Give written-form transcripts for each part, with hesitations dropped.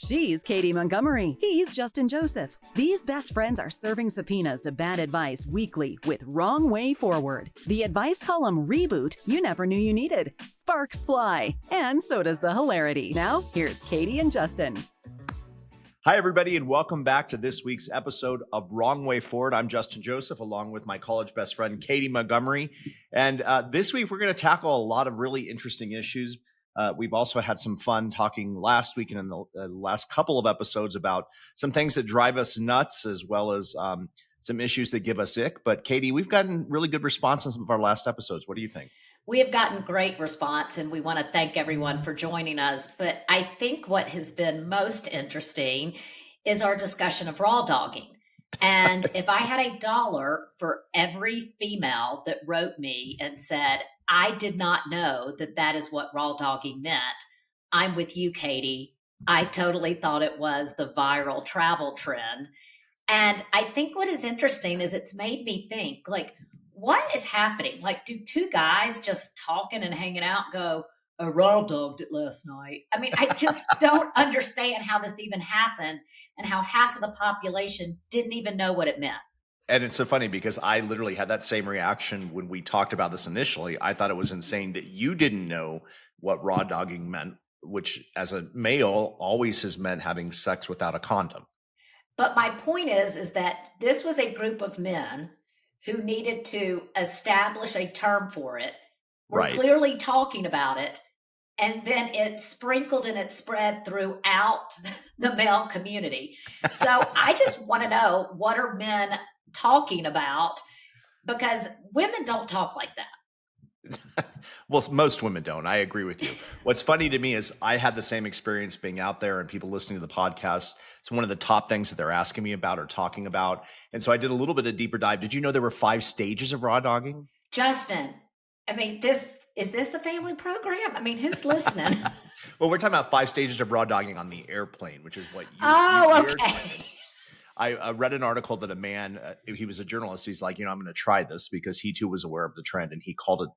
She's Katy Montgomery. He's Justin Joseph. These best friends are serving subpoenas to bad advice weekly with Wrong Way Forward, the advice column reboot you never knew you needed. Sparks fly, and so does the hilarity. Now, here's Katy and Justin. Hi, everybody, and welcome back to this week's episode of Wrong Way Forward. I'm Justin Joseph, along with my college best friend, Katy Montgomery. And this week, we're going to tackle a lot of really interesting issues. We've also had some fun talking last week and in the last couple of episodes about some things that drive us nuts, as well as some issues that give us ick. But Katy, we've gotten really good response on some of our last episodes. What do you think? We have gotten great response, and we want to thank everyone for joining us. But I think what has been most interesting is our discussion of raw dogging. And if I had $1 for every female that wrote me and said, I did not know that that is what raw dogging meant, I'm with you, Katy. I totally thought it was the viral travel trend. And I think what is interesting is it's made me think, like, what is happening? Like, do two guys just talking and hanging out go, I raw dogged it last night? I mean, I just don't understand how this even happened and how half of the population didn't even know what it meant. And it's so funny because I literally had that same reaction when we talked about this initially. I thought it was insane that you didn't know what raw dogging meant, which as a male always has meant having sex without a condom. But my point is that this was a group of men who needed to establish a term for it. We're clearly talking about it. And then it sprinkled and it spread throughout the male community. So I just want to know, what are men talking about? Because women don't talk like that. Well, most women don't. I agree with you. What's funny to me is I had the same experience being out there and people listening to the podcast. It's one of the top things that they're asking me about or talking about. And so I did a little bit of deeper dive. Did you know there were 5 stages of raw dogging? Justin, I mean, is this a family program? I mean, who's listening? Well, we're talking about 5 stages of raw dogging on the airplane, which is what you okay. I read an article that a man, he was a journalist. He's like, I'm going to try this because he too was aware of the trend, and he called it,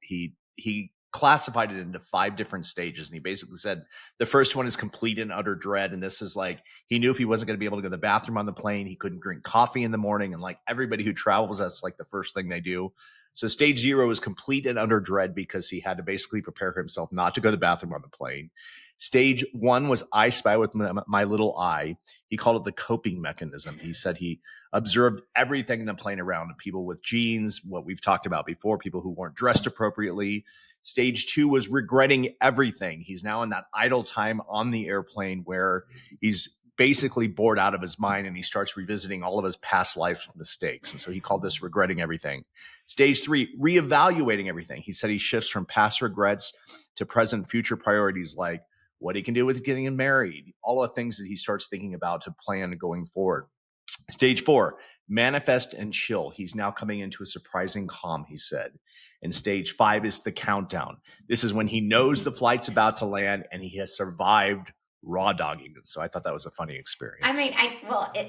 he classified it into 5 different stages. And he basically said the first one is complete and utter dread. And this is like, he knew if he wasn't going to be able to go to the bathroom on the plane, he couldn't drink coffee in the morning. And like everybody who travels, that's like the first thing they do. So stage 0 is complete and utter dread because he had to basically prepare himself not to go to the bathroom on the plane. Stage 1 was I spy with my little eye. He called it the coping mechanism. He said he observed everything in the plane around him, people with jeans, what we've talked about before, people who weren't dressed appropriately. Stage 2 was regretting everything. He's now in that idle time on the airplane where he's basically bored out of his mind and he starts revisiting all of his past life mistakes. And so he called this regretting everything. Stage 3, reevaluating everything. He said he shifts from past regrets to present future priorities, like what he can do with getting married, all the things that he starts thinking about to plan going forward. Stage 4, manifest and chill. He's now coming into a surprising calm, he said. And stage 5 is the countdown. This is when he knows the flight's about to land and he has survived raw dogging. And so I thought that was a funny experience. I mean,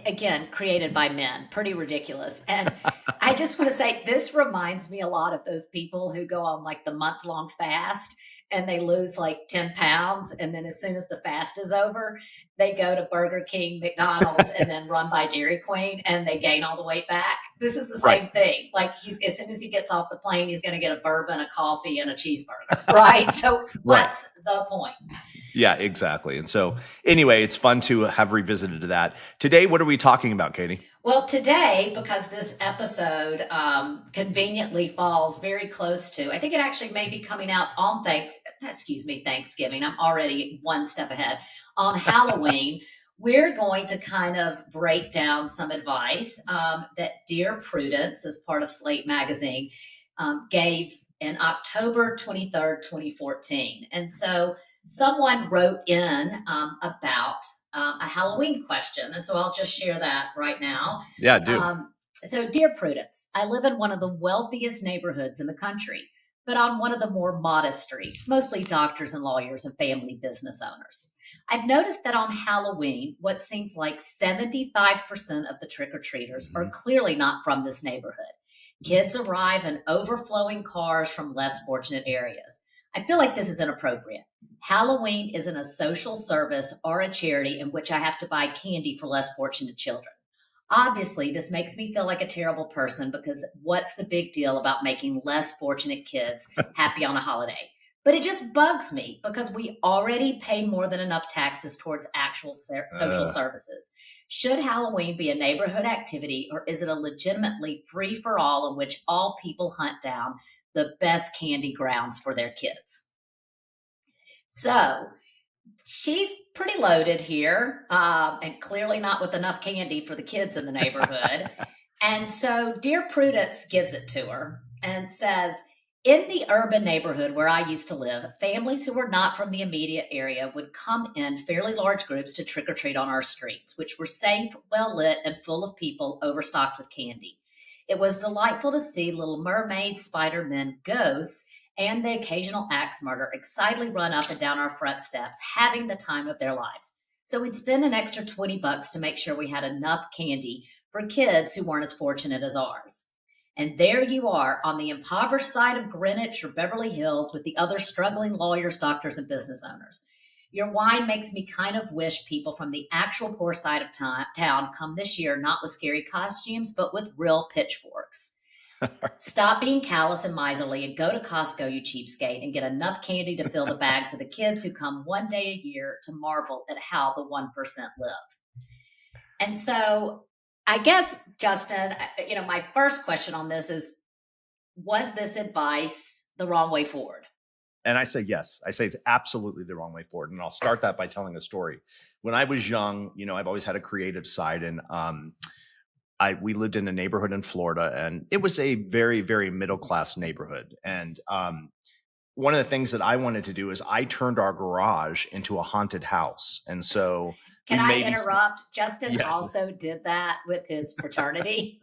again, created by men, pretty ridiculous. And I just want to say, this reminds me a lot of those people who go on like the month-long fast and they lose like 10 pounds. And then as soon as the fast is over, they go to Burger King, McDonald's, and then run by Dairy Queen and they gain all the weight back. This is the same thing. Like as soon as he gets off the plane, he's going to get a bourbon, a coffee, and a cheeseburger. Right. So what's the point? Yeah, exactly. And so anyway, it's fun to have revisited that. Today, what are we talking about, Katy? Well, today, because this episode conveniently falls very close to, I think it actually may be coming out on Thanksgiving. I'm already one step ahead. On Halloween, we're going to kind of break down some advice that Dear Prudence, as part of Slate Magazine, gave in October 23rd, 2014. And so someone wrote in about a Halloween question. And so I'll just share that right now. Yeah, do. So, Dear Prudence, I live in one of the wealthiest neighborhoods in the country, but on one of the more modest streets, mostly doctors and lawyers and family business owners. I've noticed that on Halloween, what seems like 75% of the trick-or-treaters are clearly not from this neighborhood. Kids arrive in overflowing cars from less fortunate areas. I feel like this is inappropriate. Halloween isn't a social service or a charity in which I have to buy candy for less fortunate children. Obviously, this makes me feel like a terrible person because what's the big deal about making less fortunate kids happy on a holiday? But it just bugs me because we already pay more than enough taxes towards actual social services. Should Halloween be a neighborhood activity, or is it a legitimately free for all in which all people hunt down the best candy grounds for their kids? So she's pretty loaded here, and clearly not with enough candy for the kids in the neighborhood. And so Dear Prudence gives it to her and says, in the urban neighborhood where I used to live, families who were not from the immediate area would come in fairly large groups to trick or treat on our streets, which were safe, well lit, and full of people overstocked with candy. It was delightful to see little mermaids, spider-men, ghosts, and the occasional axe murderer excitedly run up and down our front steps, having the time of their lives. So we'd spend an extra $20 to make sure we had enough candy for kids who weren't as fortunate as ours. And there you are on the impoverished side of Greenwich or Beverly Hills with the other struggling lawyers, doctors, and business owners. Your wine makes me kind of wish people from the actual poor side of town come this year, not with scary costumes, but with real pitchforks. Stop being callous and miserly and go to Costco, you cheapskate, and get enough candy to fill the bags of the kids who come one day a year to marvel at how the 1% live. And so I guess, Justin, my first question on this is, was this advice the wrong way forward? And I say yes. I say it's absolutely the wrong way forward. And I'll start that by telling a story. When I was young, I've always had a creative side, and we lived in a neighborhood in Florida, and it was a very, very middle-class neighborhood. And one of the things that I wanted to do is I turned our garage into a haunted house. And so Can I interrupt? Justin Yes. also did that with his fraternity.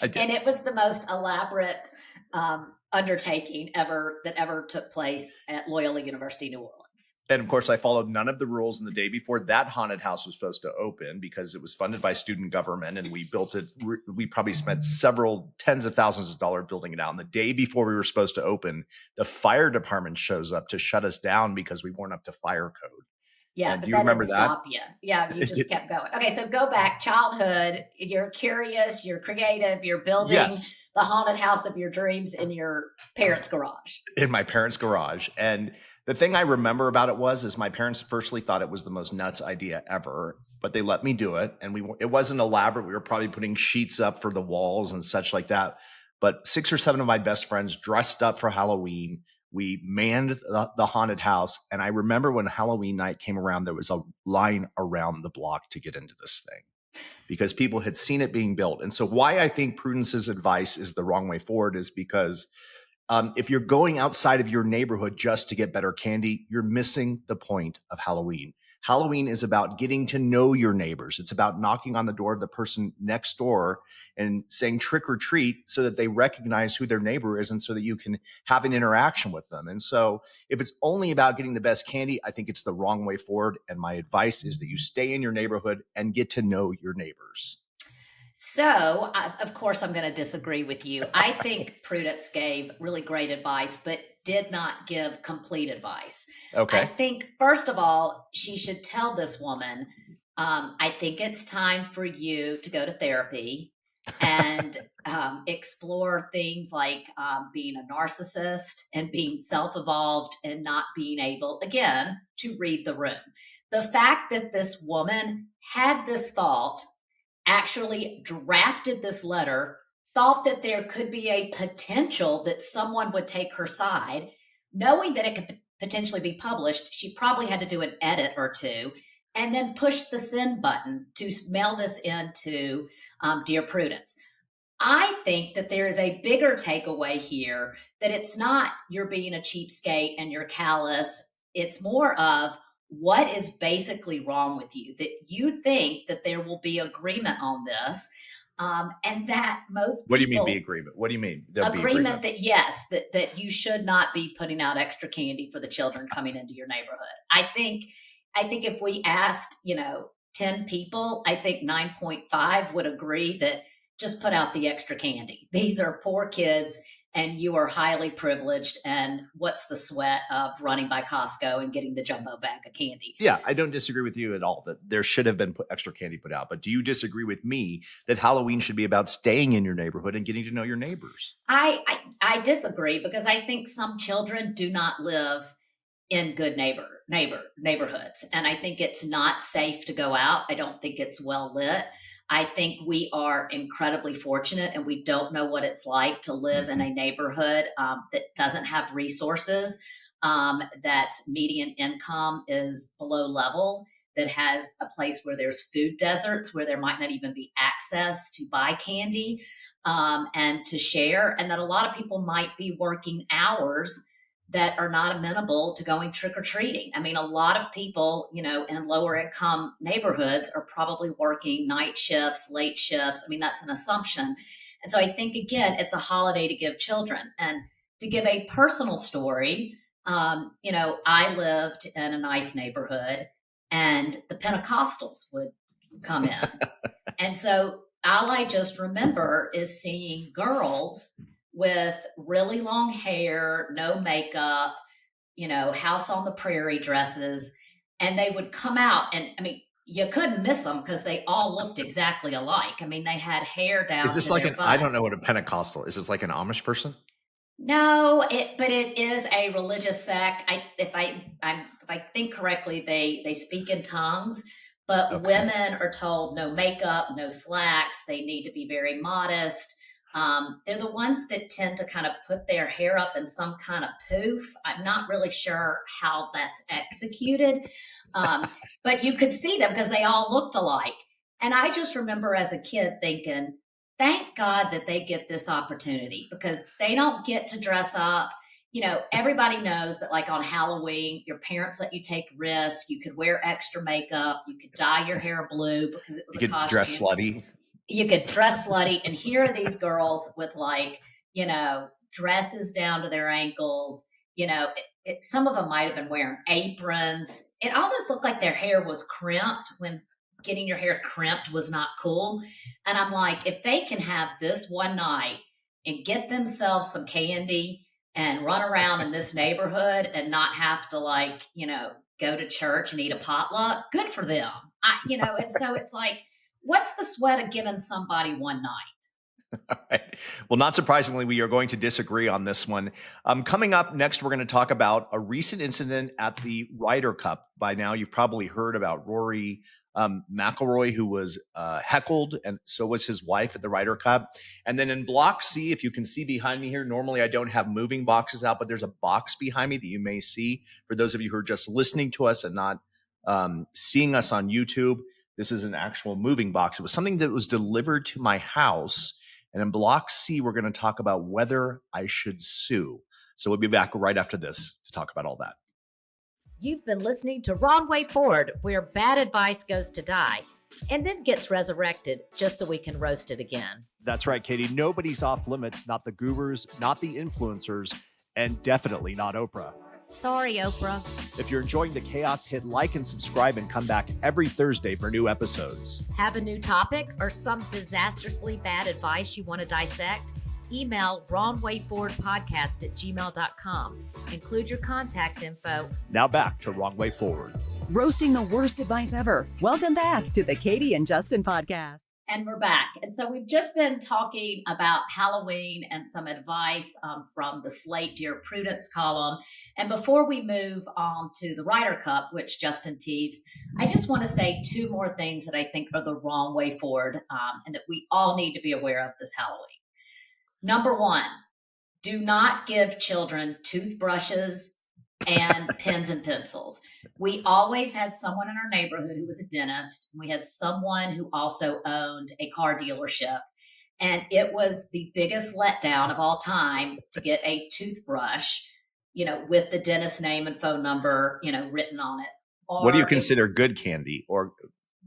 I did. And it was the most elaborate undertaking that ever took place at Loyola University, New Orleans. And of course, I followed none of the rules. And the day before that haunted house was supposed to open, because it was funded by student government, and we built it. We probably spent several tens of thousands of dollars building it out. And the day before we were supposed to open, the fire department shows up to shut us down because we weren't up to fire code. Yeah, And but do you that remember didn't that? stop you. Yeah, you just kept going. Okay, so go back. Childhood, you're curious, you're creative, you're building Yes. the haunted house of your dreams in your parents' garage. In my parents' garage. And the thing I remember about it is my parents firstly thought it was the most nuts idea ever, but they let me do it. And it wasn't elaborate. We were probably putting sheets up for the walls and such like that. But 6 or 7 of my best friends dressed up for Halloween. We manned the haunted house. And I remember when Halloween night came around, there was a line around the block to get into this thing because people had seen it being built. And so why I think Prudence's advice is the wrong way forward is because if you're going outside of your neighborhood just to get better candy, you're missing the point of Halloween. Halloween is about getting to know your neighbors. It's about knocking on the door of the person next door and saying trick or treat so that they recognize who their neighbor is and so that you can have an interaction with them. And so if it's only about getting the best candy, I think it's the wrong way forward. And my advice is that you stay in your neighborhood and get to know your neighbors. So, of course, I'm going to disagree with you. I think Prudence gave really great advice, but did not give complete advice. Okay. I think, first of all, she should tell this woman, I think it's time for you to go to therapy and explore things like being a narcissist and being self-evolved and not being able, again, to read the room. The fact that this woman had this thought, actually drafted this letter, thought that there could be a potential that someone would take her side, knowing that it could potentially be published, she probably had to do an edit or two, and then push the send button to mail this into Dear Prudence. I think that there is a bigger takeaway here, that it's not you're being a cheapskate and you're callous. It's more of, what is basically wrong with you, that you think that there will be agreement on this, and that most people— What do you mean be agreement? What do you mean? Agreement that yes, that you should not be putting out extra candy for the children coming into your neighborhood. I think if we asked, 10 people, I think 9.5 would agree that just put out the extra candy. These are poor kids. and you are highly privileged. And what's the sweat of running by Costco and getting the jumbo bag of candy? Yeah, I don't disagree with you at all that there should have been extra candy put out. But do you disagree with me that Halloween should be about staying in your neighborhood and getting to know your neighbors? I disagree, because I think some children do not live in good neighborhoods, and I think it's not safe to go out. I don't think it's well lit. I think we are incredibly fortunate, and we don't know what it's like to live in Mhm. a neighborhood that doesn't have resources, that median income is below level, that has a place where there's food deserts, where there might not even be access to buy candy, and to share, and that a lot of people might be working hours that are not amenable to going trick or treating. I mean, a lot of people, in lower income neighborhoods are probably working night shifts, late shifts. I mean, that's an assumption. And so I think, again, it's a holiday to give children. And to give a personal story, I lived in a nice neighborhood, and the Pentecostals would come in. And so all I just remember is seeing girls with really long hair, no makeup, house on the prairie dresses. And they would come out, and I mean, you couldn't miss them because they all looked exactly alike. I mean, they had hair Is down this to like their I butt. don't know what a Pentecostal is. This like an Amish person? No, but it is a religious sect. If I think correctly, they speak in tongues, but Okay. women are told no makeup, no slacks. They need to be very modest. They're the ones that tend to kind of put their hair up in some kind of poof. I'm not really sure how that's executed, but you could see them because they all looked alike. And I just remember as a kid thinking, thank God that they get this opportunity, because they don't get to dress up. Everybody knows that, like on Halloween, your parents let you take risks. You could wear extra makeup. You could dye your hair blue because it was You a could dress costume. slutty. You could dress slutty. And here are these girls with, like, dresses down to their ankles. Some of them might have been wearing aprons. It almost looked like their hair was crimped, when getting your hair crimped was not cool. And I'm like, if they can have this one night and get themselves some candy and run around in this neighborhood and not have to, like, go to church and eat a potluck, good for them. And so it's like, what's the sweat of giving somebody one night? Right. Well, not surprisingly, we are going to disagree on this one. Coming up next, we're going to talk about a recent incident at the Ryder Cup. By now, you've probably heard about Rory McIlroy, who was heckled, and so was his wife at the Ryder Cup. And then in Block C, if you can see behind me here, normally I don't have moving boxes out, but there's a box behind me that you may see. For those of you who are just listening to us and not seeing us on YouTube, this is an actual moving box. It was something that was delivered to my house. And in Block C, we're going to talk about whether I should sue. So we'll be back right after this to talk about all that. You've been listening to Wrong Way Forward, where bad advice goes to die and then gets resurrected just so we can roast it again. That's right, Katy. Nobody's off limits, not the gurus, not the influencers, and definitely not Oprah. Sorry, Oprah. If you're enjoying the chaos, hit like and subscribe and come back every Thursday for new episodes. Have a new topic or some disastrously bad advice you want to dissect? Email wrongwayforwardpodcast@gmail.com. Include your contact info. Now back to Wrong Way Forward. Roasting the worst advice ever. Welcome back to the Katy and Justin podcast. And we're back. And so we've just been talking about Halloween and some advice from the Slate Dear Prudence column. And before we move on to the Ryder Cup, which Justin teased, I just want to say two more things that I think are the wrong way forward, and that we all need to be aware of this Halloween. Number one, do not give children toothbrushes and pens and pencils. We always had someone in our neighborhood who was a dentist. We had someone who also owned a car dealership. And it was the biggest letdown of all time to get a toothbrush, with the dentist's name and phone number, written on it. What do you consider good candy, or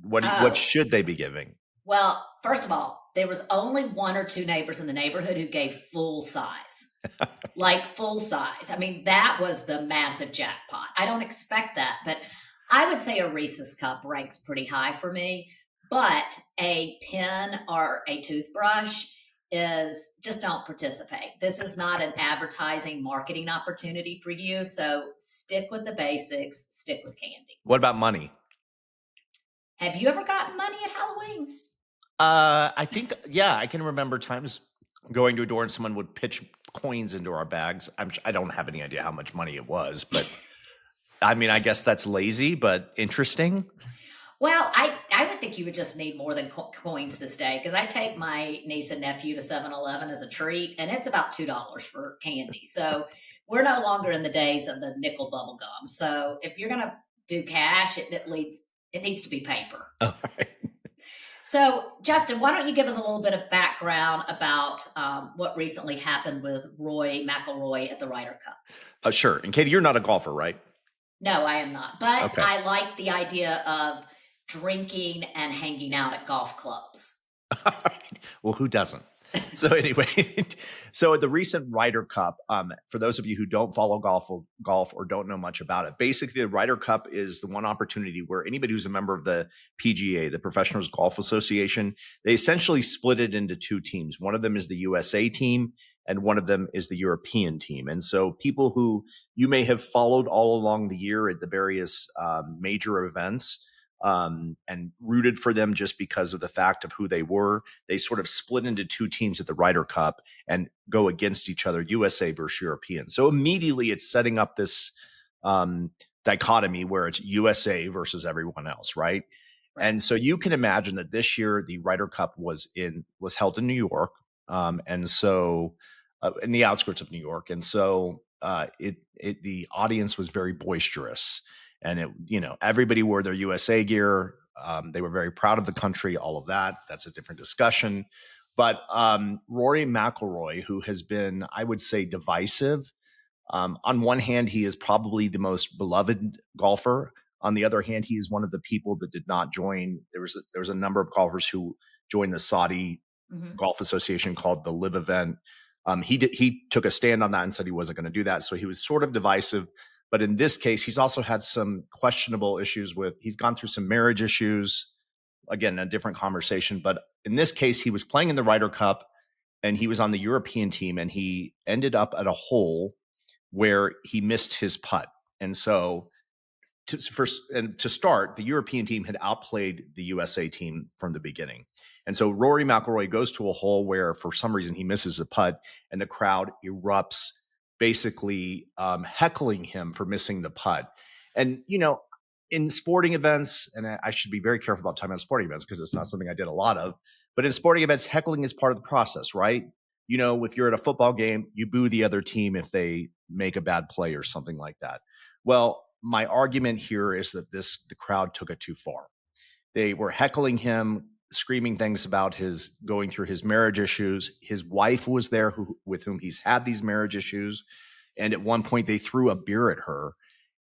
what should they be giving? Well, first of all, there was only one or two neighbors in the neighborhood who gave full size. Like full size. I mean, that was the massive jackpot. I don't expect that, but I would say a Reese's cup ranks pretty high for me. But a pen or a toothbrush is just don't participate. This is not an advertising marketing opportunity for you. So stick with the basics, stick with candy. What about money? Have you ever gotten money at Halloween? I think, yeah, I can remember times going to a door and someone would pitch coins into our bags. I don't have any idea how much money it was, but I mean, I guess that's lazy, but interesting. Well, I would think you would just need more than coins this day, because I take my niece and nephew to 7-Eleven as a treat, and it's about $2 for candy. So we're no longer in the days of the nickel bubble gum. So if you're going to do cash, it needs to be paper. All right. So, Justin, why don't you give us a little bit of background about what recently happened with Rory McIlroy at the Ryder Cup? Sure. And Katie, you're not a golfer, right? No, I am not. But Okay. I like the idea of drinking and hanging out at golf clubs. All right. Well, who doesn't? So anyway, so at the recent Ryder Cup, for those of you who don't follow golf or don't know much about it, basically the Ryder Cup is the one opportunity where anybody who's a member of the PGA, the Professional Golf Association, they essentially split it into two teams. One of them is the USA team, and one of them is the European team. And so people who you may have followed all along the year at the various major events, and rooted for them just because of the fact of who they were. They sort of split into two teams at the Ryder Cup and go against each other, USA versus European. So immediately it's setting up this dichotomy where it's USA versus everyone else, right? And so you can imagine that this year the Ryder Cup was held in New York, and so in the outskirts of New York, and so the audience was very boisterous. And everybody wore their USA gear. They were very proud of the country, all of that. That's a different discussion. But Rory McIlroy, who has been, I would say, divisive. On one hand, he is probably the most beloved golfer. On the other hand, he is one of the people that did not join. There was a number of golfers who joined the Saudi Golf Association called the Live event. He took a stand on that and said he wasn't going to do that. So he was sort of divisive. But in this case, he's also had some questionable issues he's gone through some marriage issues. Again, a different conversation. But in this case, he was playing in the Ryder Cup and he was on the European team, and he ended up at a hole where he missed his putt. And so to start, the European team had outplayed the USA team from the beginning. And so Rory McIlroy goes to a hole where for some reason he misses a putt, and the crowd erupts, basically heckling him for missing the putt. And, in sporting events, and I should be very careful about talking about sporting events because it's not something I did a lot of, but in sporting events, heckling is part of the process, right? If you're at a football game, you boo the other team if they make a bad play or something like that. Well, my argument here is that the crowd took it too far. They were heckling him, screaming things about his going through his marriage issues. His wife was there with whom he's had these marriage issues. And at one point they threw a beer at her.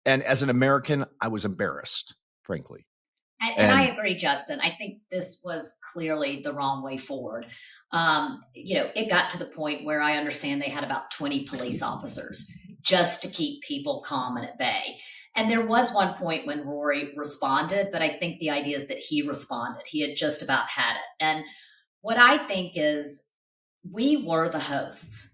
And as an American, I was embarrassed, frankly. And I agree, Justin. I think this was clearly the wrong way forward. It got to the point where I understand they had about 20 police officers just to keep people calm and at bay. And there was one point when Rory responded, but I think the idea is that he responded. He had just about had it. And what I think is we were the hosts.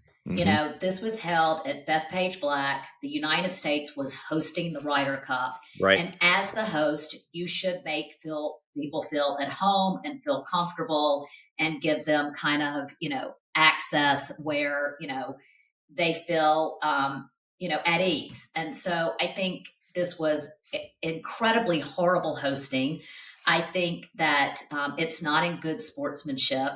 This was held at Bethpage Black. The United States was hosting the Ryder Cup. Right. And as the host, you should make people feel at home and feel comfortable and give them kind of, access where, they feel, at ease. And so I think this was incredibly horrible hosting. I think that it's not in good sportsmanship.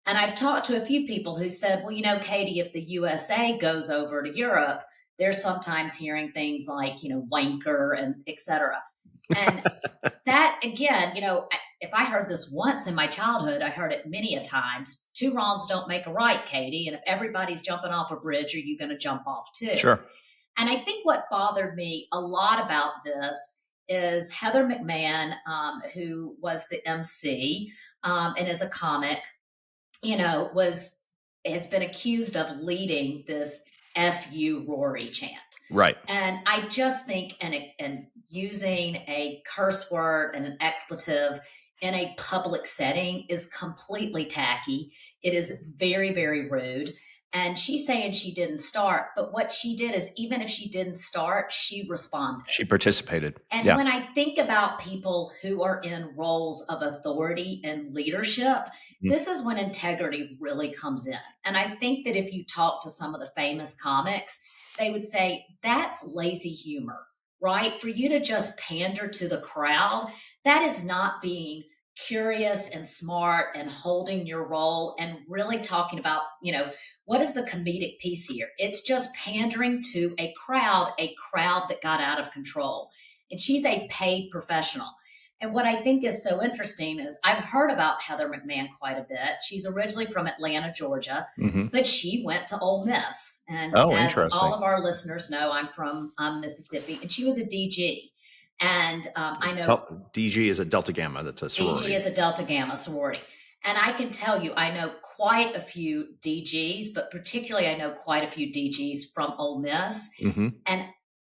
And I've talked to a few people who said, well, Katy, if the USA goes over to Europe, they're sometimes hearing things like, wanker and et cetera. And that, again, if I heard this once in my childhood, I heard it many a times. Two wrongs don't make a right, Katy. And if everybody's jumping off a bridge, are you going to jump off too? Sure. And I think what bothered me a lot about this is Heather McMahon, who was the MC and is a comic, has been accused of leading this F you Rory chant. Right. And I just think and using a curse word and an expletive in a public setting is completely tacky. It is very, very rude. And she's saying she didn't start, but what she did is, even if she didn't start, she responded. She participated. And Yeah. when I think about people who are in roles of authority and leadership, this is when integrity really comes in. And I think that if you talk to some of the famous comics, they would say that's lazy humor, right? For you to just pander to the crowd, that is not being curious and smart and holding your role and really talking about, what is the comedic piece here? It's just pandering to a crowd that got out of control. And she's a paid professional. And what I think is so interesting is I've heard about Heather McMahon quite a bit. She's originally from Atlanta, Georgia, but she went to Ole Miss. And as interesting. all of our listeners know, I'm from Mississippi, and she was a DG. And I know DG is a Delta Gamma. That's a sorority. DG is a Delta Gamma sorority. And I can tell you, I know quite a few DGs, but particularly I know quite a few DGs from Ole Miss. And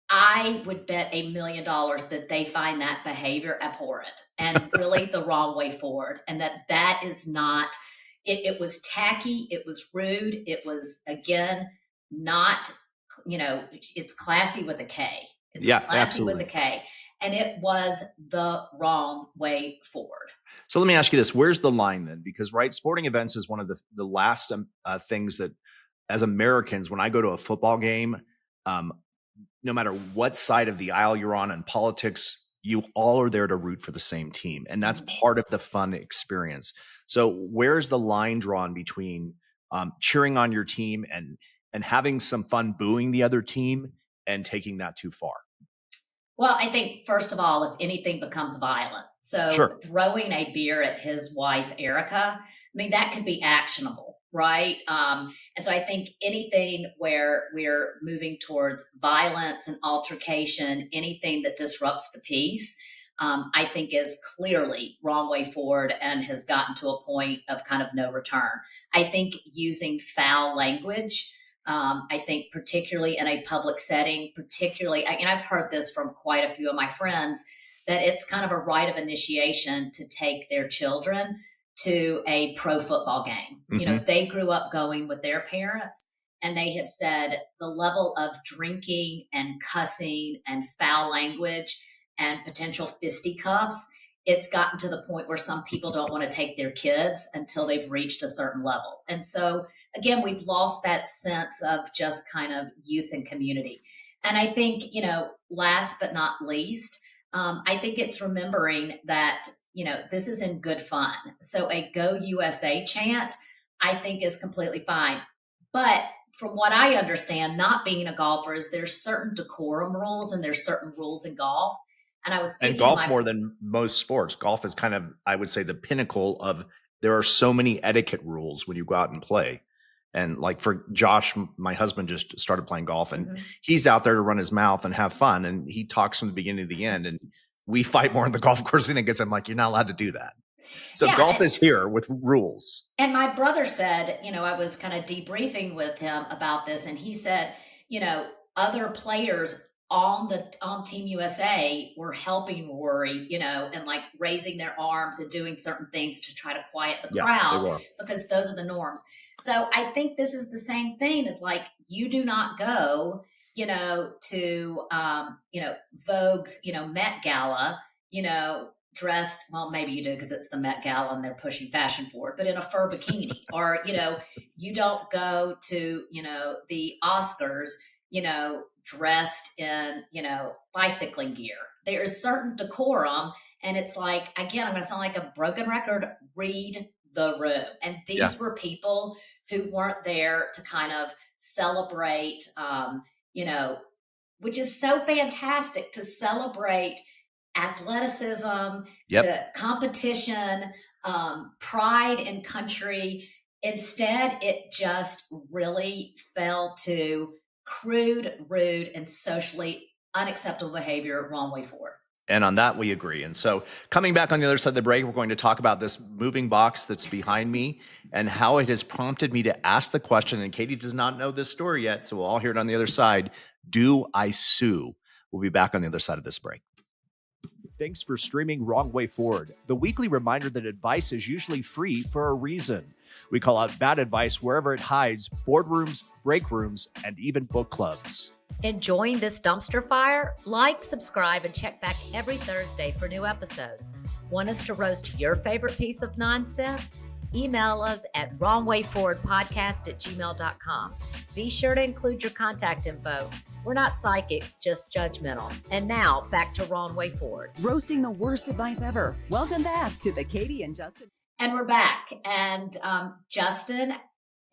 I would bet $1 million that they find that behavior abhorrent and really the wrong way forward. And that is not, it was tacky. It was rude. It was, again, not, it's classy with a K. It's classy absolutely. with a K. And it was the wrong way forward. So let me ask you this. Where's the line then? Because, right, sporting events is one of the last things that, as Americans, when I go to a football game, no matter what side of the aisle you're on in politics, you all are there to root for the same team. And that's part of the fun experience. So where's the line drawn between cheering on your team and having some fun booing the other team and taking that too far? Well, I think, first of all, if anything becomes violent, so throwing a beer at his wife, Erica, that could be actionable, right? And so I think anything where we're moving towards violence and altercation, anything that disrupts the peace, I think is clearly wrong way forward and has gotten to a point of kind of no return. I think using foul language, I think particularly in a public setting, and I've heard this from quite a few of my friends, that it's kind of a rite of initiation to take their children to a pro football game. They grew up going with their parents, and they have said the level of drinking and cussing and foul language and potential fisticuffs, it's gotten to the point where some people don't want to take their kids until they've reached a certain level. And so, again, we've lost that sense of just kind of youth and community. And I think, last but not least, I think it's remembering that, this is in good fun. So a Go USA chant, I think, is completely fine. But from what I understand, not being a golfer, is there's certain decorum rules and there's certain rules in golf. And golf, more than most sports, golf is kind of, I would say, the pinnacle of, there are so many etiquette rules when you go out and play. And like for Josh, my husband just started playing golf, and he's out there to run his mouth and have fun. And he talks from the beginning to the end, and we fight more on the golf course than it gets. I'm like, you're not allowed to do that. So golf is here with rules. And my brother said, I was kind of debriefing with him about this, and he said, other players on Team USA were helping Rory, and like raising their arms and doing certain things to try to quiet the crowd, because those are the norms. So I think this is the same thing as, like, you do not go, to, Vogue's, Met Gala, dressed, well, maybe you do because it's the Met Gala and they're pushing fashion forward, but in a fur bikini, or, you don't go to, the Oscars, dressed in, bicycling gear. There is certain decorum, and it's like, again, I'm going to sound like a broken record, read the room. And these were people who weren't there to kind of celebrate, which is so fantastic, to celebrate athleticism, to competition, pride in country. Instead, it just really fell to crude, rude, and socially unacceptable behavior, wrong way forward. And on that, we agree. And so coming back on the other side of the break, we're going to talk about this moving box that's behind me and how it has prompted me to ask the question. And Katy does not know this story yet, so we'll all hear it on the other side. Do I sue? We'll be back on the other side of this break. thanks for streaming Wrong Way Forward, the weekly reminder that advice is usually free for a reason. We call out bad advice wherever it hides: boardrooms, break rooms, and even book clubs. Enjoying this dumpster fire? Like, subscribe, and check back every Thursday for new episodes. Want us to roast your favorite piece of nonsense? Email us at wrongwayforwardpodcast@gmail.com. Be sure to include your contact info. We're not psychic, just judgmental. And now, back to Wrong Way Forward. Roasting the worst advice ever. Welcome back to the Katy and Justin. And we're back. And Justin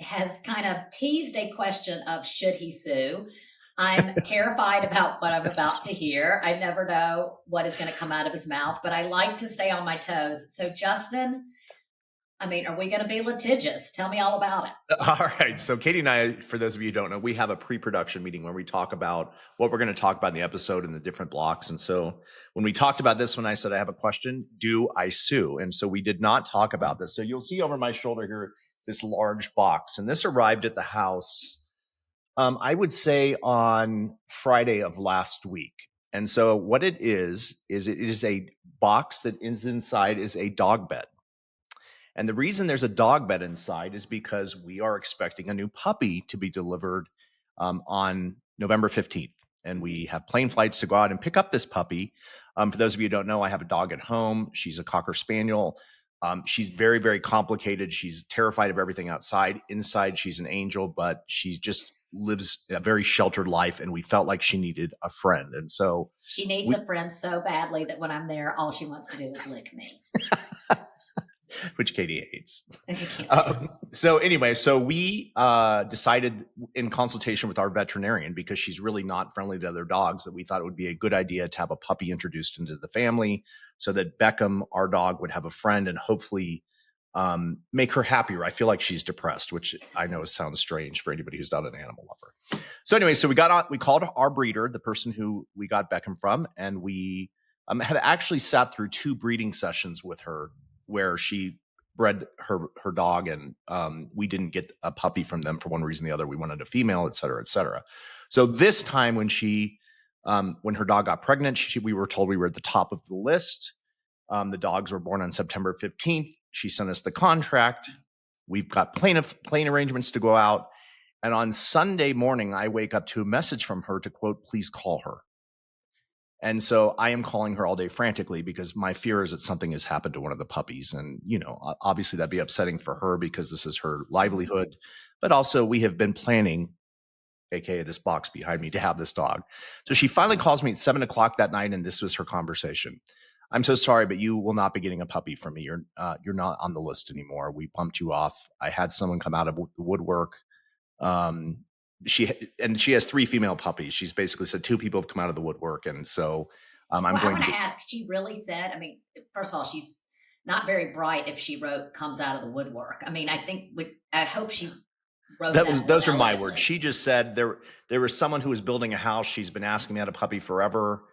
has kind of teased a question of should he sue? I'm terrified about what I'm about to hear. I never know what is going to come out of his mouth, but I like to stay on my toes. So, Justin, I mean, are we going to be litigious? Tell me all about it. All right. So Katie and I, for those of you who don't know, we have a pre-production meeting where we talk about what we're going to talk about in the episode and the different blocks. And so when we talked about this one, I said, I have a question. Do I sue? And so we did not talk about this. So you'll see over my shoulder here, this large box. And this arrived at the house, I would say on Friday of last week. And so what it is it is a box that is inside is a dog bed. And the reason there's a dog bed inside is because we are expecting a new puppy to be delivered on November 15th. And we have plane flights to go out and pick up this puppy. For those of you who don't know, I have a dog at home. She's a Cocker Spaniel. She's very, very complicated. She's terrified of everything outside. Inside, she's an angel, but she just lives a very sheltered life. And we felt like she needed a friend. And so she needs a friend so badly that when I'm there, all she wants to do is lick me. Which Katie hates. So we decided in consultation with our veterinarian, because she's really not friendly to other dogs, that we thought it would be a good idea to have a puppy introduced into the family so that Beckham, our dog, would have a friend and hopefully make her happier. I feel like she's depressed, which I know sounds strange for anybody who's not an animal lover. So anyway, so we called our breeder, the person who we got Beckham from, and we had actually sat through 2 breeding sessions with her where she bred her dog, and we didn't get a puppy from them for one reason or the other. We wanted a female, et cetera, et cetera. So this time when when her dog got pregnant, we were told we were at the top of the list. The dogs were born on September 15th. She sent us the contract. We've got plane arrangements to go out. And on Sunday morning, I wake up to a message from her to quote, "Please call her." And so I am calling her all day frantically because my fear is that something has happened to one of the puppies. And, obviously that'd be upsetting for her because this is her livelihood. But also we have been planning, AKA this box behind me, to have this dog. So she finally calls me at 7:00 that night, and this was her conversation. "I'm so sorry, but you will not be getting a puppy from me. You're not on the list anymore. We bumped you off. I had someone come out of the woodwork. She has 3 female puppies. She's basically said 2 people have come out of the woodwork. And so I want to ask, she really said, I mean, first of all, she's not very bright if she wrote comes out of the woodwork. I mean, I hope she wrote those are my words. She just said there was someone who was building a house. She's been asking me out a puppy forever.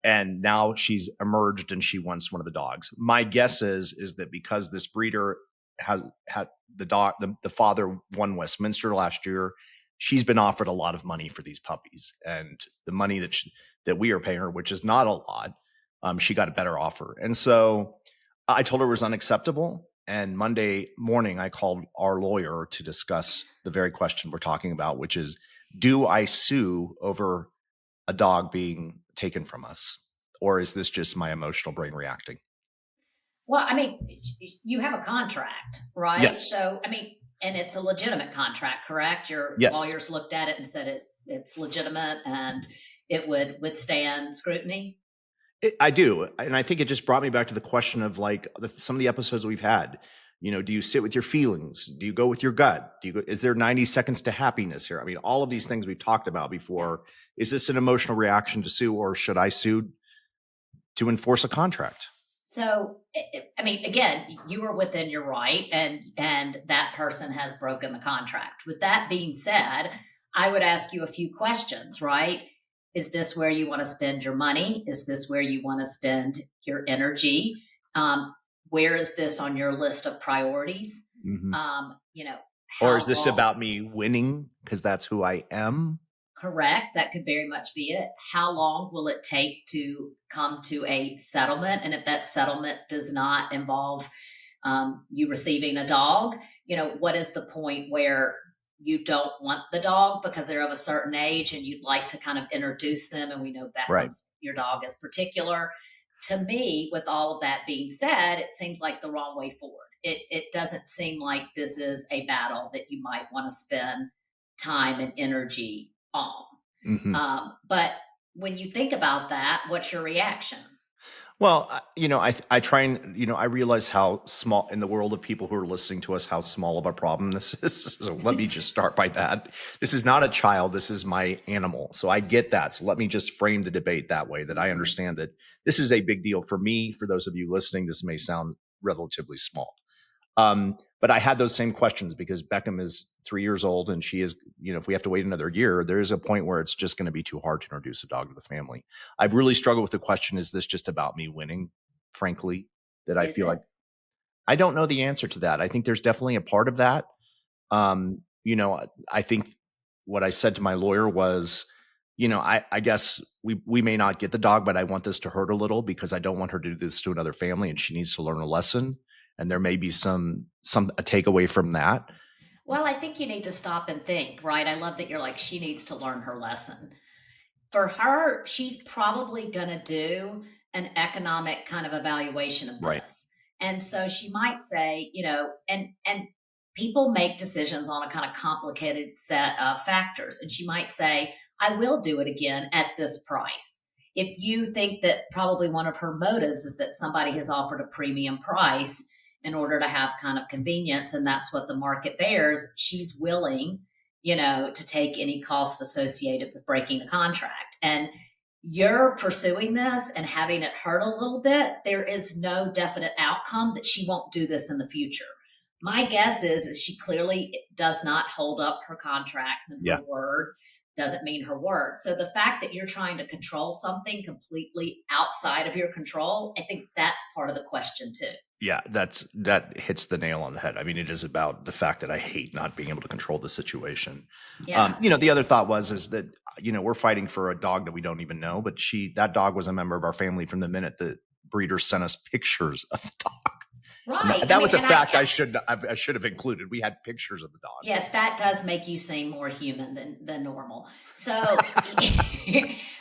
And now she's emerged and she wants one of the dogs. My guess is that because this breeder has had the dog, the father won Westminster last year, she's been offered a lot of money for these puppies, and the money that we are paying her, which is not a lot, she got a better offer. And so I told her it was unacceptable. And Monday morning, I called our lawyer to discuss the very question we're talking about, which is, do I sue over a dog being taken from us? Or is this just my emotional brain reacting? Well, I mean, you have a contract, right? Yes. So, I mean, and it's a legitimate contract, correct? Your Yes. lawyers looked at it and said it's legitimate and it would withstand scrutiny? I do. And I think it just brought me back to the question of like some of the episodes that we've had. Do you sit with your feelings? Do you go with your gut? Is there 90 seconds to happiness here? I mean, all of these things we've talked about before. Is this an emotional reaction to sue, or should I sue to enforce a contract? So, I mean, again, you were within your right, and that person has broken the contract. With that being said, I would ask you a few questions, right? Is this where you want to spend your money? Is this where you want to spend your energy? Where is this on your list of priorities? Mm-hmm. Or is this about me winning because that's who I am? Correct. That could very much be it. How long will it take to come to a settlement? And if that settlement does not involve you receiving a dog, what is the point where you don't want the dog because they're of a certain age and you'd like to kind of introduce them? And we know Right. Beckham's, your dog, is particular. To me, with all of that being said, it seems like the wrong way forward. It doesn't seem like this is a battle that you might want to spend time and energy on. Mhm. But when you think about that, what's your reaction? Well, I try and, I realize how small in the world of people who are listening to us, how small of a problem this is. So let me just start by that. This is not a child. This is my animal. So I get that. So let me just frame the debate that way, that I understand that this is a big deal for me. For those of you listening, this may sound relatively small. But I had those same questions because Beckham is 3 years old and she is, if we have to wait another year, there is a point where it's just going to be too hard to introduce a dog to the family. I've really struggled with the question, is this just about me winning? Frankly, that I Is feel it? like I don't know the answer to that. I think there's definitely a part of that. I think what I said to my lawyer was, I guess we may not get the dog, but I want this to hurt a little because I don't want her to do this to another family and she needs to learn a lesson. And there may be some a takeaway from that. Well, I think you need to stop and think, right? I love that you're like, she needs to learn her lesson. For her, she's probably going to do an economic kind of evaluation of Right. this. And so she might say, and people make decisions on a kind of complicated set of factors. And she might say, I will do it again at this price. If you think that probably one of her motives is that somebody has offered a premium price in order to have kind of convenience, and that's what the market bears, she's willing, to take any cost associated with breaking the contract. And you're pursuing this and having it hurt a little bit. There is no definite outcome that she won't do this in the future. My guess is she clearly does not hold up her contracts, and her word doesn't mean her word. So the fact that you're trying to control something completely outside of your control, I think that's part of the question too. Yeah, that hits the nail on the head. I mean, it is about the fact that I hate not being able to control the situation. Yeah. The other thought is that, we're fighting for a dog that we don't even know, but that dog was a member of our family from the minute the breeder sent us pictures of the dog. Right. That was a fact I should have included. We had pictures of the dog. Yes, that does make you seem more human than normal. So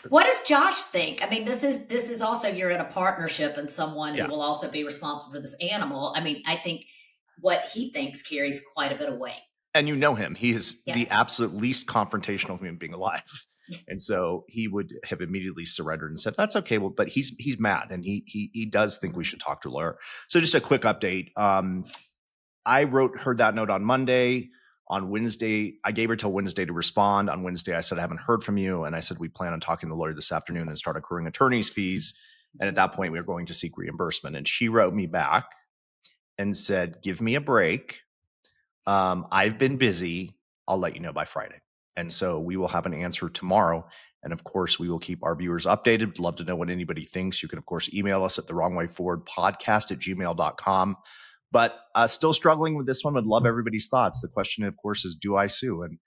what does Josh think? I mean, this is also, you're in a partnership and someone who will also be responsible for this animal. I mean, I think what he thinks carries quite a bit of weight. And you know him. He is the Yes. absolute least confrontational human being alive. And so he would have immediately surrendered and said, that's okay. Well, but he's mad and he does think we should talk to a lawyer. So just a quick update. I heard that note on Monday. On Wednesday, I gave her till Wednesday to respond. On Wednesday, I said, I haven't heard from you. And I said, we plan on talking to the lawyer this afternoon and start accruing attorney's fees. And at that point, we were going to seek reimbursement. And she wrote me back and said, give me a break. I've been busy. I'll let you know by Friday. And so we will have an answer tomorrow. And of course, we will keep our viewers updated. We'd love to know what anybody thinks. You can, of course, email us at thewrongwayforwardpodcast@gmail.com. But still struggling with this one. Would love everybody's thoughts. The question, of course, is, do I sue? And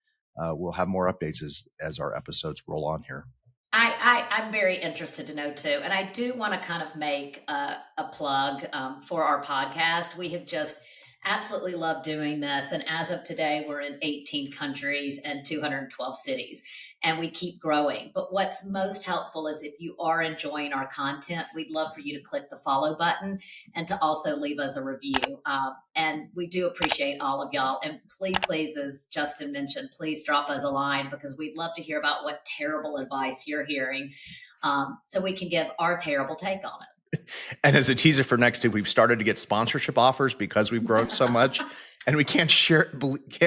we'll have more updates as our episodes roll on here. I'm very interested to know too. And I do want to kind of make a plug for our podcast. We have just absolutely loved doing this. And as of today, we're in 18 countries and 212 cities, and we keep growing. But what's most helpful is if you are enjoying our content, we'd love for you to click the follow button and to also leave us a review. And we do appreciate all of y'all. And please, as Justin mentioned, please drop us a line, because we'd love to hear about what terrible advice you're hearing, so we can give our terrible take on it. And as a teaser for next week, we've started to get sponsorship offers because we've grown so much, and we can't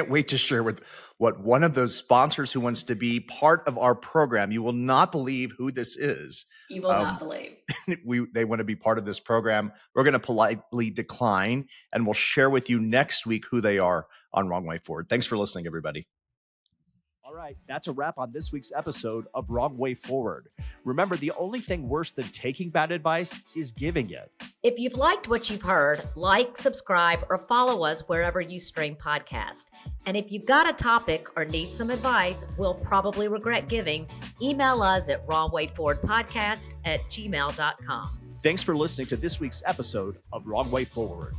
wait to share with what one of those sponsors who wants to be part of our program. You will not believe who this is. You will not believe. They want to be part of this program. We're going to politely decline, and we'll share with you next week who they are on Wrong Way Forward. Thanks for listening, everybody. All right. right, that's a wrap on this week's episode of Wrong Way Forward. Remember, the only thing worse than taking bad advice is giving it. If you've liked what you've heard, like, subscribe, or follow us wherever you stream podcasts. And if you've got a topic or need some advice we'll probably regret giving, email us at wrongwayforwardpodcast@gmail.com. Thanks for listening to this week's episode of Wrong Way Forward.